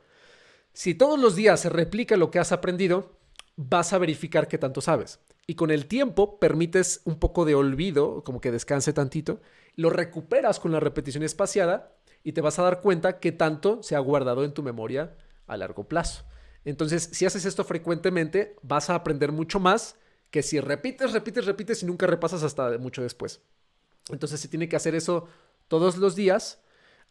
Si todos los días se replica lo que has aprendido, vas a verificar qué tanto sabes. Y con el tiempo permites un poco de olvido, como que descanse tantito, lo recuperas con la repetición espaciada y te vas a dar cuenta qué tanto se ha guardado en tu memoria a largo plazo. Entonces, si haces esto frecuentemente, vas a aprender mucho más que si repites y nunca repasas hasta mucho después. Entonces, se tiene que hacer eso todos los días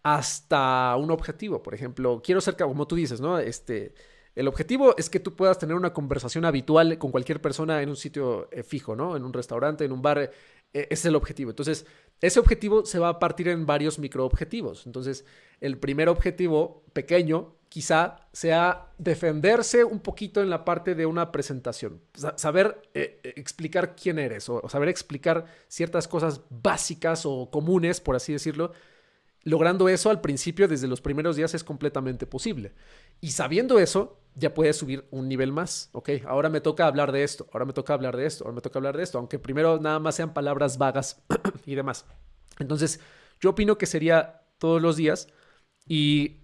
hasta un objetivo. Por ejemplo, quiero ser, como tú dices, ¿no? El objetivo es que tú puedas tener una conversación habitual con cualquier persona en un sitio fijo, ¿no? En un restaurante, en un bar. Ese es el objetivo. Entonces, ese objetivo se va a partir en varios microobjetivos. Entonces, el primer objetivo pequeño quizá sea defenderse un poquito en la parte de una presentación. Saber explicar quién eres o saber explicar ciertas cosas básicas o comunes, por así decirlo. Logrando eso al principio, desde los primeros días, es completamente posible. Y sabiendo eso, ya puedes subir un nivel más. Ok, ahora me toca hablar de esto, ahora me toca hablar de esto, ahora me toca hablar de esto, aunque primero nada más sean palabras vagas y demás. Entonces, yo opino que sería todos los días y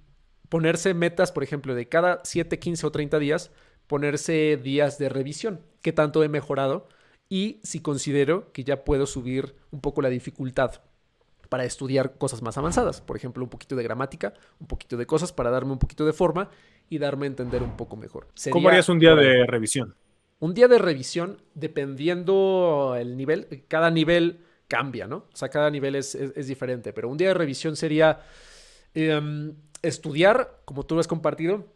ponerse metas, por ejemplo, de cada 7, 15 o 30 días, ponerse días de revisión. ¿Qué tanto he mejorado? Y si considero que ya puedo subir un poco la dificultad para estudiar cosas más avanzadas. Por ejemplo, un poquito de gramática, un poquito de cosas para darme un poquito de forma y darme a entender un poco mejor. ¿Cómo harías un día de revisión? Un día de revisión, dependiendo el nivel, cada nivel cambia, ¿no? O sea, cada nivel es diferente, pero un día de revisión sería estudiar, como tú lo has compartido,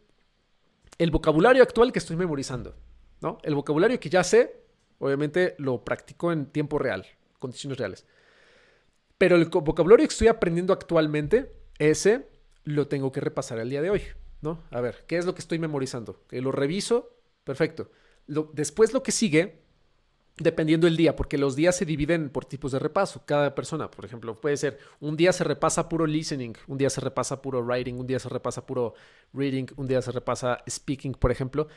el vocabulario actual que estoy memorizando, ¿no? El vocabulario que ya sé, obviamente lo practico en tiempo real, condiciones reales. Pero el vocabulario que estoy aprendiendo actualmente, ese lo tengo que repasar el día de hoy, ¿no? A ver, ¿qué es lo que estoy memorizando? Que lo reviso, perfecto. Después lo que sigue, dependiendo del día, porque los días se dividen por tipos de repaso. Cada persona, por ejemplo, puede ser un día se repasa puro listening, un día se repasa puro writing, un día se repasa puro reading, un día se repasa speaking, por ejemplo.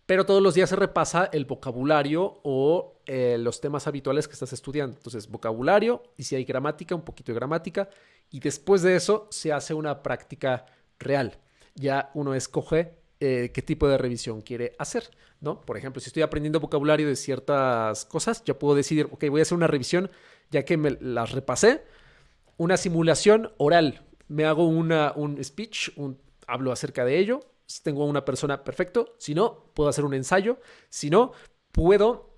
Pero todos los días se repasa el vocabulario o los temas habituales que estás estudiando. Entonces, vocabulario, y si hay gramática, un poquito de gramática. Y después de eso se hace una práctica real. Ya uno escoge qué tipo de revisión quiere hacer, ¿no? Por ejemplo, si estoy aprendiendo vocabulario de ciertas cosas, ya puedo decidir, ok, voy a hacer una revisión, ya que me las repasé, una simulación oral. Me hago un speech, hablo acerca de ello. Si tengo una persona, perfecto. Si no, puedo hacer un ensayo. Si no, puedo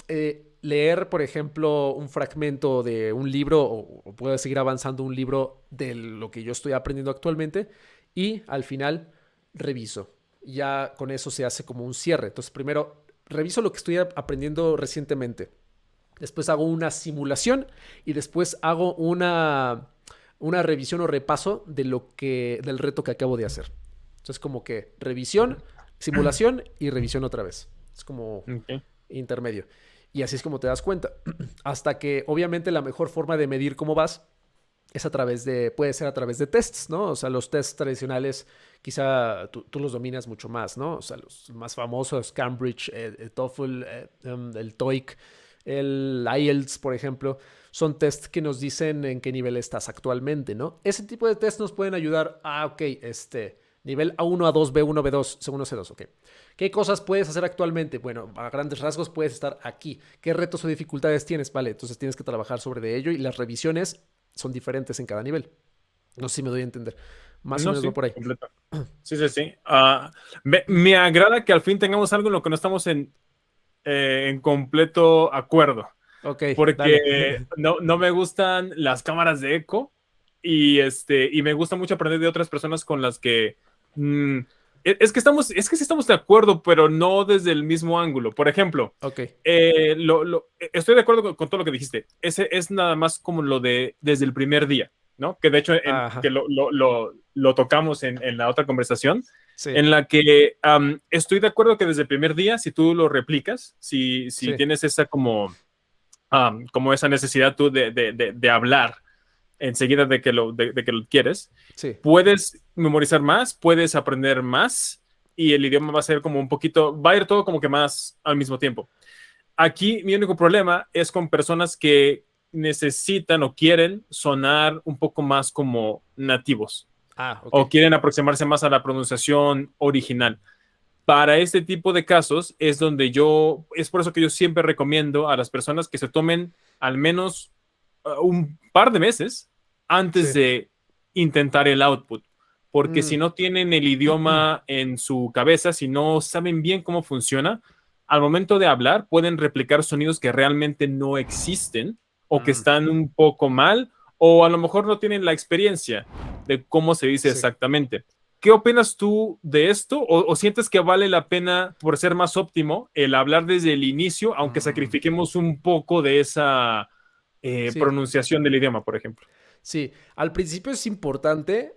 leer, por ejemplo, un fragmento de un libro o puedo seguir avanzando un libro de lo que yo estoy aprendiendo actualmente y al final reviso. Ya con eso se hace como un cierre. Entonces, primero reviso lo que estoy aprendiendo recientemente. Después hago una simulación y después hago una revisión o repaso del reto que acabo de hacer. Entonces, como que revisión, simulación y revisión otra vez. Es como intermedio. Y así es como te das cuenta. Hasta que, obviamente, la mejor forma de medir cómo vas es puede ser a través de tests, ¿no? O sea, los tests tradicionales, quizá tú los dominas mucho más, ¿no? O sea, los más famosos, Cambridge, el TOEFL, el TOEIC, el IELTS, por ejemplo, son tests que nos dicen en qué nivel estás actualmente, ¿no? Ese tipo de tests nos pueden ayudar ok, nivel A1, A2, B1, B2, C1, C2, ok. ¿Qué cosas puedes hacer actualmente? Bueno, a grandes rasgos puedes estar aquí. ¿Qué retos o dificultades tienes? Vale, entonces tienes que trabajar sobre ello y las revisiones son diferentes en cada nivel. No sé si me doy a entender. Más o menos sí, va por ahí. Completo. Sí. Me agrada que al fin tengamos algo en lo que no estamos en completo acuerdo. Ok, Porque no me gustan las cámaras de eco y me gusta mucho aprender de otras personas con las que es que sí estamos de acuerdo, pero no desde el mismo ángulo. Por ejemplo, okay. Estoy de acuerdo con todo lo que dijiste. Ese es nada más como lo de desde el primer día, ¿no? Que de hecho que lo tocamos en la otra conversación, sí. En la que estoy de acuerdo que desde el primer día, si tú lo replicas, si sí. Tienes esa como esa necesidad tú de hablar enseguida de que lo quieres, sí. Puedes memorizar más, puedes aprender más y el idioma va a ser como un poquito, va a ir todo como que más al mismo tiempo. Aquí mi único problema es con personas que necesitan o quieren sonar un poco más como nativos o quieren aproximarse más a la pronunciación original. Para este tipo de casos es por eso que yo siempre recomiendo a las personas que se tomen al menos un par de meses antes de intentar el output, porque si no tienen el idioma en su cabeza, si no saben bien cómo funciona, al momento de hablar pueden replicar sonidos que realmente no existen o que están un poco mal o a lo mejor no tienen la experiencia de cómo se dice exactamente. ¿Qué opinas tú de esto? ¿O sientes que vale la pena, por ser más óptimo, el hablar desde el inicio, aunque sacrifiquemos un poco de esa pronunciación del idioma, por ejemplo? Sí, al principio es importante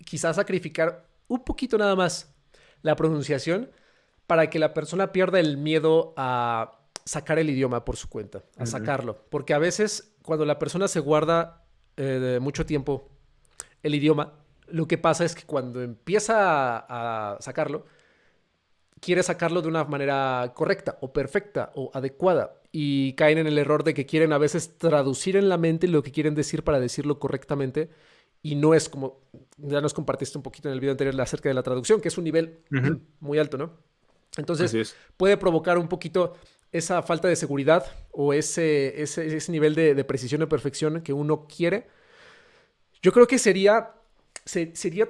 quizás sacrificar un poquito nada más la pronunciación para que la persona pierda el miedo a sacar el idioma por su cuenta, a sacarlo. Porque a veces cuando la persona se guarda mucho tiempo el idioma, lo que pasa es que cuando empieza a sacarlo, quiere sacarlo de una manera correcta o perfecta o adecuada y caen en el error de que quieren a veces traducir en la mente lo que quieren decir para decirlo correctamente y no es como, ya nos compartiste un poquito en el video anterior acerca de la traducción, que es un nivel muy alto, ¿no? Entonces puede provocar un poquito esa falta de seguridad o ese nivel de precisión o perfección que uno quiere. Yo creo que sería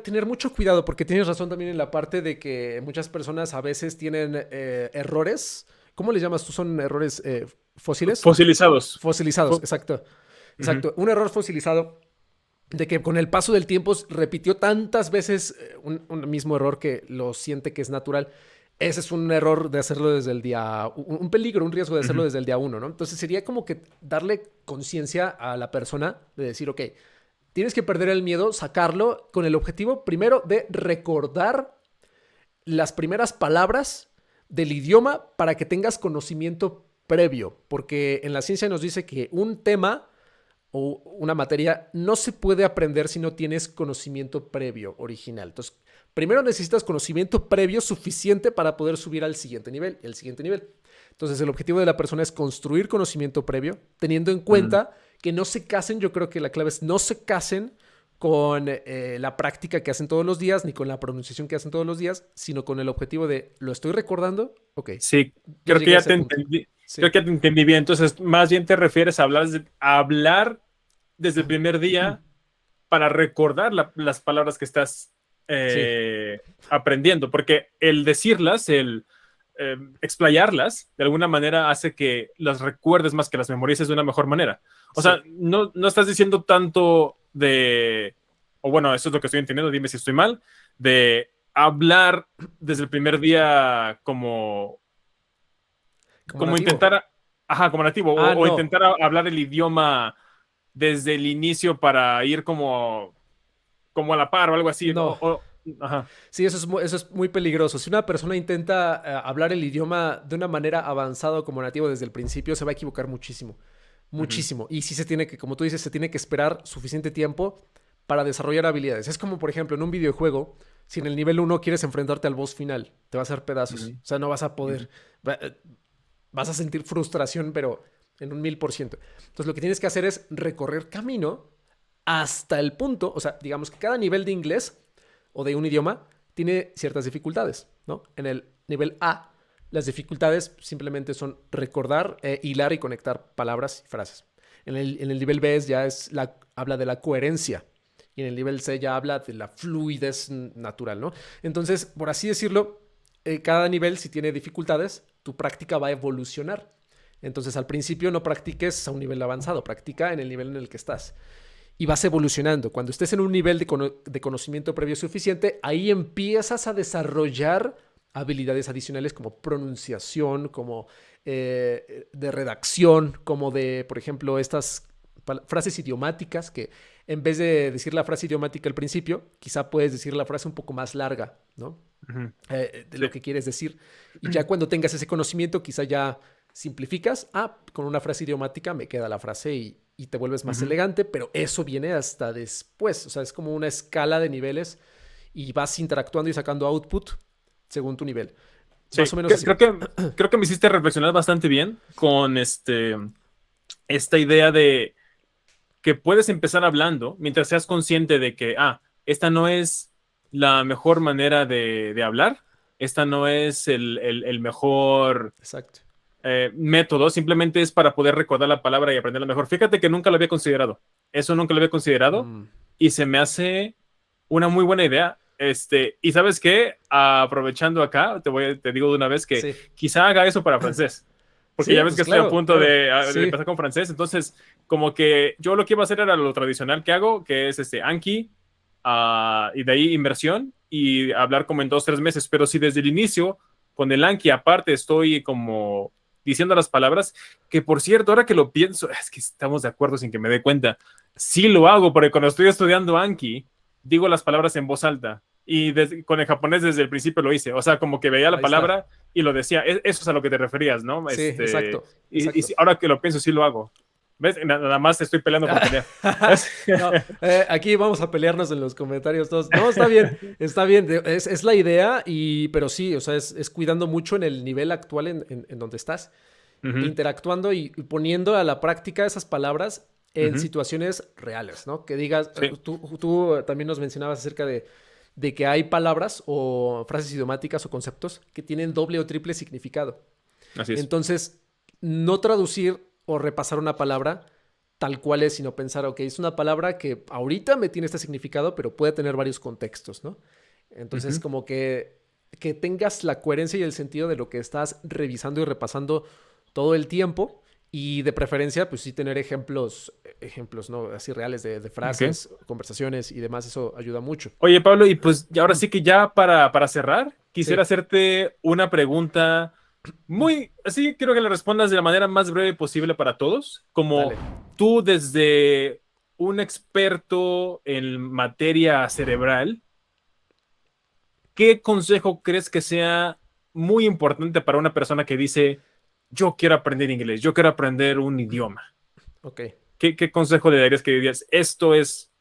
tener mucho cuidado, porque tienes razón también en la parte de que muchas personas a veces tienen errores. ¿Cómo les llamas tú? ¿Son errores fósiles? Fosilizados. Exacto. Exacto. Un error fosilizado de que con el paso del tiempo repitió tantas veces un mismo error que lo siente que es natural. Ese es un error de hacerlo desde el día... Un peligro, un riesgo de hacerlo desde el día 1, ¿no? Entonces sería como que darle conciencia a la persona de decir, ok, tienes que perder el miedo, sacarlo con el objetivo primero de recordar las primeras palabras del idioma para que tengas conocimiento previo, porque en la ciencia nos dice que un tema o una materia no se puede aprender si no tienes conocimiento previo original. Entonces, primero necesitas conocimiento previo suficiente para poder subir al siguiente nivel, el siguiente nivel. Entonces, el objetivo de la persona es construir conocimiento previo, teniendo en cuenta que no se casen. Yo creo que la clave es no se casen con la práctica que hacen todos los días, ni con la pronunciación que hacen todos los días, sino con el objetivo de, ¿lo estoy recordando? Ok. Sí, creo que ya te entendí. Sí. Creo que te entendí bien. Entonces, más bien te refieres a hablar desde el primer día para recordar las palabras que estás aprendiendo, porque el decirlas, el explayarlas, de alguna manera hace que las recuerdes más, que las memorices de una mejor manera. O sea, no estás diciendo tanto de, o bueno, eso es lo que estoy entendiendo, dime si estoy mal, de hablar desde el primer día como intentar, como nativo, o intentar hablar el idioma desde el inicio para ir como a la par o algo así. No. Ajá. Sí, eso es muy peligroso. Si una persona intenta hablar el idioma de una manera avanzada como nativo desde el principio, se va a equivocar muchísimo. Muchísimo. Y sí se tiene que, como tú dices, se tiene que esperar suficiente tiempo para desarrollar habilidades. Es como, por ejemplo, en un videojuego, si en el nivel 1 quieres enfrentarte al boss final, te va a hacer pedazos. O sea, no vas a poder. Vas a sentir frustración, pero en un 1000%. Entonces, lo que tienes que hacer es recorrer camino hasta el punto, o sea, digamos que cada nivel de inglés o de un idioma tiene ciertas dificultades, ¿no? En el nivel A, las dificultades simplemente son recordar, hilar y conectar palabras y frases. En el nivel B habla de la coherencia. Y en el nivel C ya habla de la fluidez natural, ¿no? Entonces, por así decirlo, cada nivel, si tiene dificultades, tu práctica va a evolucionar. Entonces, al principio no practiques a un nivel avanzado, practica en el nivel en el que estás. Y vas evolucionando. Cuando estés en un nivel de conocimiento previo suficiente, ahí empiezas a desarrollar habilidades adicionales como pronunciación, como de redacción, como de, por ejemplo, estas frases idiomáticas que en vez de decir la frase idiomática al principio, quizá puedes decir la frase un poco más larga, ¿no? De lo que quieres decir. Y ya cuando tengas ese conocimiento, quizá ya simplificas. Con una frase idiomática me queda la frase y te vuelves más elegante, pero eso viene hasta después. O sea, es como una escala de niveles y vas interactuando y sacando output según tu nivel. Sí, más o menos así. Creo que me hiciste reflexionar bastante bien con esta idea de que puedes empezar hablando mientras seas consciente de que, esta no es la mejor manera de hablar, esta no es el mejor método, simplemente es para poder recordar la palabra y aprenderla mejor. Fíjate que nunca lo había considerado. Eso nunca lo había considerado y se me hace una muy buena idea. Y ¿sabes qué? Aprovechando acá, te digo de una vez que quizá haga eso para francés. Porque ya ves que estoy a punto de empezar con francés. Entonces, como que yo lo que iba a hacer era lo tradicional que hago, que es Anki, y de ahí inversión, y hablar como en 2-3 meses. Pero si desde el inicio, con el Anki aparte, estoy como diciendo las palabras, que por cierto, ahora que lo pienso, es que estamos de acuerdo sin que me dé cuenta. Sí lo hago, porque cuando estoy estudiando Anki, digo las palabras en voz alta. Y con el japonés desde el principio lo hice. O sea, como que veía la palabra y lo decía. Eso es a lo que te referías, ¿no? Sí, exacto. Y ahora que lo pienso, sí lo hago. ¿Ves? Nada más estoy peleando por pelear. No, aquí vamos a pelearnos en los comentarios todos. No, está bien, está bien. Es la idea, pero sí, o sea, es cuidando mucho en el nivel actual en donde estás. Interactuando y poniendo a la práctica esas palabras en situaciones reales, ¿no? Que digas, tú también nos mencionabas acerca de que hay palabras o frases idiomáticas o conceptos que tienen doble o triple significado. Así es. Entonces, no traducir o repasar una palabra tal cual es, sino pensar, ok, es una palabra que ahorita me tiene este significado, pero puede tener varios contextos, ¿no? Entonces, como que tengas la coherencia y el sentido de lo que estás revisando y repasando todo el tiempo. Y de preferencia, pues sí tener ejemplos, ¿no? Así reales de frases, conversaciones y demás. Eso ayuda mucho. Oye, Pablo, y pues ahora sí que ya para cerrar, quisiera hacerte una pregunta así quiero que le respondas de la manera más breve posible para todos. Como tú desde un experto en materia cerebral, ¿qué consejo crees que sea muy importante para una persona que dice, yo quiero aprender inglés, yo quiero aprender un idioma? Ok. ¿Qué consejo le darías que dirías, esto es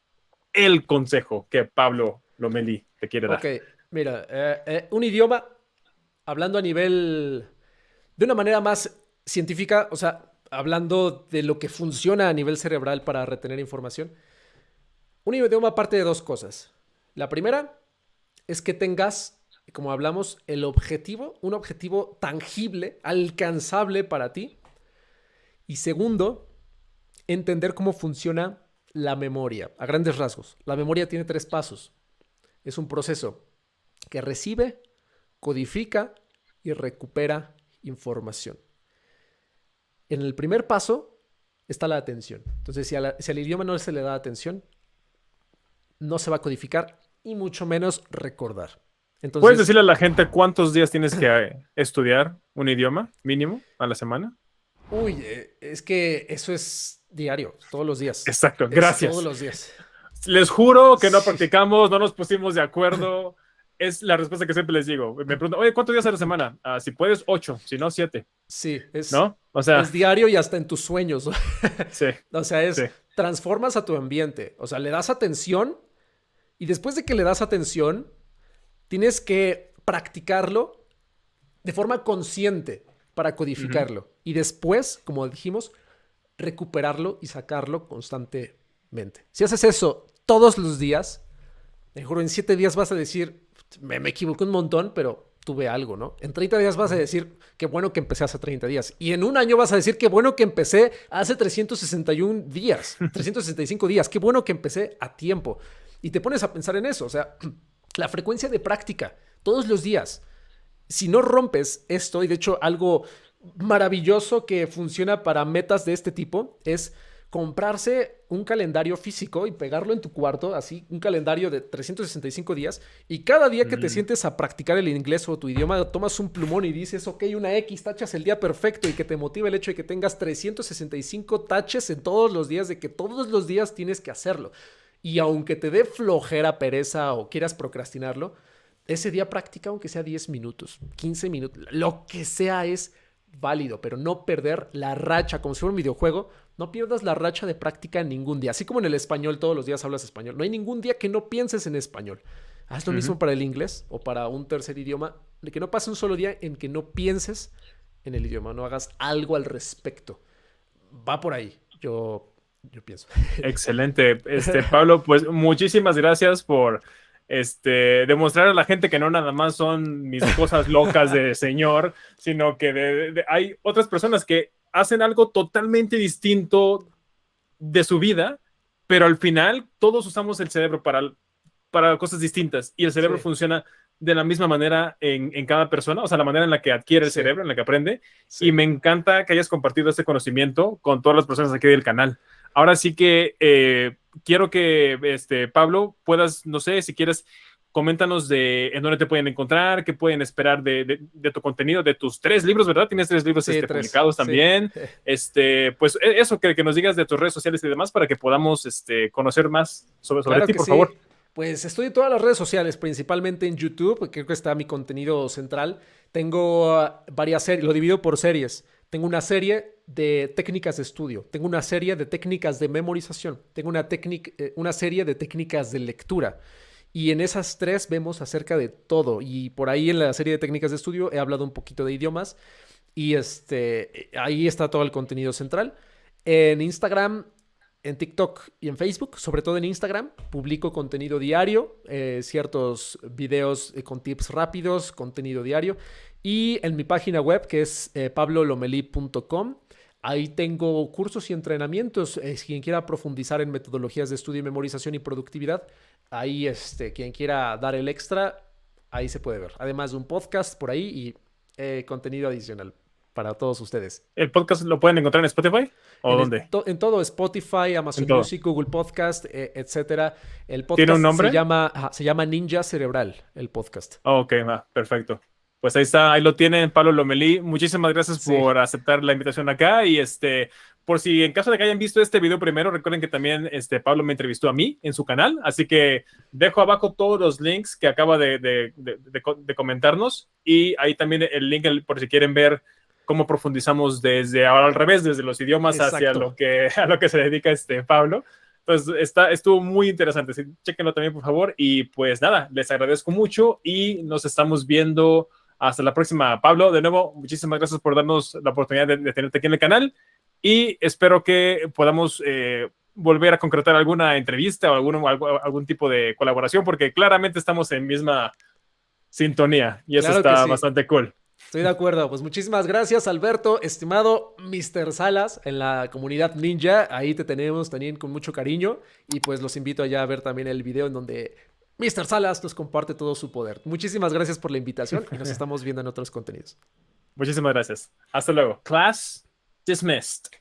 el consejo que Pablo Lomelí te quiere dar? Ok, mira, un idioma, hablando a nivel, de una manera más científica, o sea, hablando de lo que funciona a nivel cerebral para retener información, un idioma parte de dos cosas. La primera es que tengas, como hablamos, el objetivo, un objetivo tangible, alcanzable para ti. Y segundo, entender cómo funciona la memoria, a grandes rasgos. La memoria tiene tres pasos. Es un proceso que recibe, codifica y recupera información. En el primer paso está la atención. Entonces, si al idioma no se le da atención, no se va a codificar y mucho menos recordar. ¿Puedes Entonces, decirle a la gente cuántos días tienes que estudiar un idioma mínimo a la semana? uy, es que eso es diario, todos los días. Exacto, Es todos gracias. los días. Les juro que no Sí, practicamos, no nos pusimos de acuerdo. Es la respuesta que siempre les digo. Me preguntan, oye, ¿cuántos días a la semana? Si puedes, 8, si no, 7, sí, ¿no? O es sea, diario y hasta en tus sueños. sí, O sea, sí. transformas a tu ambiente. O sea, le das atención y después de que le das atención, tienes que practicarlo de forma consciente para Ujú. codificarlo. Y después, como dijimos, recuperarlo y sacarlo constantemente. Si haces eso todos los días, te juro, en 7 días vas a decir, me equivoqué un montón, pero tuve algo, ¿no? En 30 días vas a decir, qué bueno que empecé hace 30 días. Y en un año vas a decir, qué bueno que empecé hace 361 días, 365 días, qué bueno que empecé a tiempo. Y te pones a pensar en eso, o sea, la frecuencia de práctica, todos los días. Si no rompes esto, y de hecho algo maravilloso que funciona para metas de este tipo es comprarse un calendario físico y pegarlo en tu cuarto, así, un calendario de 365 días, y cada día que te Mm. sientes a practicar el inglés o tu idioma, tomas un plumón y dices, ok, una X, tachas el día perfecto y que te motive el hecho de que tengas 365 taches en todos los días, de que todos los días tienes que hacerlo. Y aunque te dé flojera, pereza o quieras procrastinarlo, ese día practica aunque sea 10 minutos, 15 minutos, lo que sea es válido, pero no perder la racha, como si fuera un videojuego, no pierdas la racha de práctica en ningún día. Así como en el español todos los días hablas español, no hay ningún día que no pienses en español. Haz lo Ujú. mismo para el inglés o para un tercer idioma, de que no pase un solo día en que no pienses en el idioma, no hagas algo al respecto. Va por ahí, yo pienso. Excelente. Pablo, pues muchísimas gracias por demostrar a la gente que no nada más son mis cosas locas de señor, sino que hay otras personas que hacen algo totalmente distinto de su vida, pero al final todos usamos el cerebro para cosas distintas y el cerebro Sí, funciona de la misma manera en cada persona, o sea, la manera en la que adquiere el sí, cerebro, en la que aprende, y sí. me encanta que hayas compartido este conocimiento con todas las personas aquí del canal. Ahora sí que quiero que, Pablo, puedas, no sé, si quieres, coméntanos de en dónde te pueden encontrar, qué pueden esperar de tu contenido, de tus 3 libros, ¿verdad? Tienes 3 libros Sí, tres, publicados sí. también. Pues eso, que nos digas de tus redes sociales y demás para que podamos conocer más sobre Claro ti, que por favor. sí. Pues estoy en todas las redes sociales, principalmente en YouTube, porque creo que está mi contenido central. Tengo varias series, lo divido por series. Tengo una serie de técnicas de estudio, tengo una serie de técnicas de memorización, tengo una serie de técnicas de lectura. Y en esas tres vemos acerca de todo. Y por ahí en la serie de técnicas de estudio he hablado un poquito de idiomas. Y ahí está todo el contenido central. En Instagram, en TikTok y en Facebook, sobre todo en Instagram, publico contenido diario, ciertos videos con tips rápidos, contenido diario. Y en mi página web, que es pablolomeli.com, ahí tengo cursos y entrenamientos. Quien quiera profundizar en metodologías de estudio y memorización y productividad, ahí quien quiera dar el extra, ahí se puede ver. Además de un podcast por ahí y contenido adicional para todos ustedes. ¿El podcast lo pueden encontrar en Spotify o dónde? En todo, Spotify, En Amazon todo. Music, Google Podcast, etcétera. El ¿Tiene un podcast se nombre? llama, se llama Ninja Cerebral, el podcast. Oh, ok, va, perfecto. Pues ahí está, ahí lo tienen, Pablo Lomelí. Muchísimas gracias Sí, por aceptar la invitación acá y por si en caso de que hayan visto este video primero, recuerden que también Pablo me entrevistó a mí en su canal, así que dejo abajo todos los links que acaba de comentarnos, y ahí también el link por si quieren ver cómo profundizamos desde ahora al revés, desde los idiomas hacia a lo que se dedica Pablo. Entonces estuvo muy interesante, sí, chéquenlo también por favor, y pues nada, les agradezco mucho y nos estamos viendo hasta la próxima. Pablo, de nuevo, muchísimas gracias por darnos la oportunidad de tenerte aquí en el canal, y espero que podamos volver a concretar alguna entrevista o algún tipo de colaboración, porque claramente estamos en misma sintonía y eso Claro está sí. bastante cool. Estoy de acuerdo. Pues muchísimas gracias, Alberto, estimado Mr. Salas, en la comunidad ninja. Ahí te tenemos también con mucho cariño. Y pues los invito allá a ver también el video en donde Mr. Salas nos comparte todo su poder. Muchísimas gracias por la invitación y nos estamos viendo en otros contenidos. Muchísimas gracias. Hasta luego. Class dismissed.